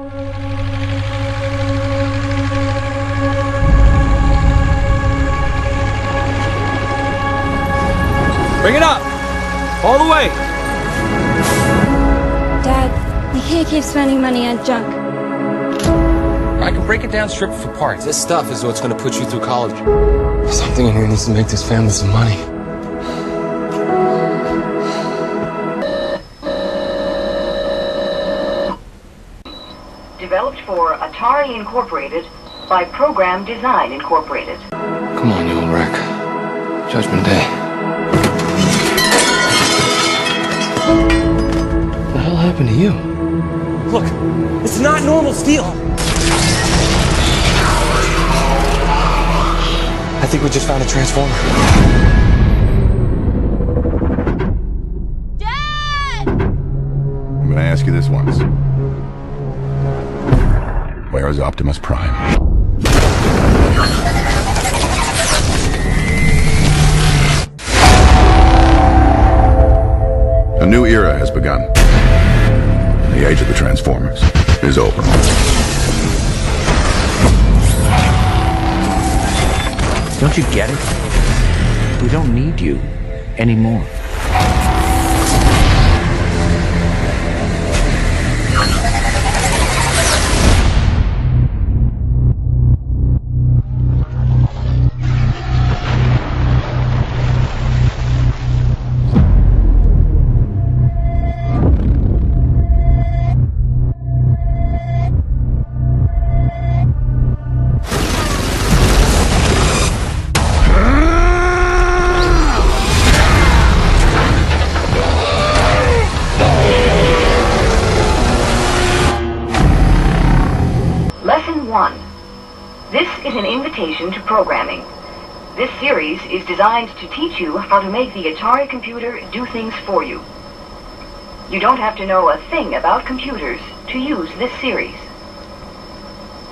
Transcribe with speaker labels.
Speaker 1: Bring it up! All the way!
Speaker 2: Dad, you can't keep spending money on junk.
Speaker 1: I can break it down, strip it for parts.
Speaker 3: This stuff is what's gonna put you through college. Something in here needs to make this family some money.
Speaker 4: Developed for Atari Incorporated by Program Design Incorporated.
Speaker 3: Come on, you old wreck. Judgment Day. What the hell happened to you?
Speaker 1: Look, it's not normal steel.
Speaker 3: I think we just found a transformer.
Speaker 2: Dad!
Speaker 5: I'm gonna ask you this once. Where is Optimus Prime? A new era has begun. The age of the Transformers is over.
Speaker 6: Don't you get it? We don't need you anymore.
Speaker 4: Lesson 1. This is an invitation to programming. This series is designed to teach you how to make the Atari computer do things for you. You don't have to know a thing about computers to use this series.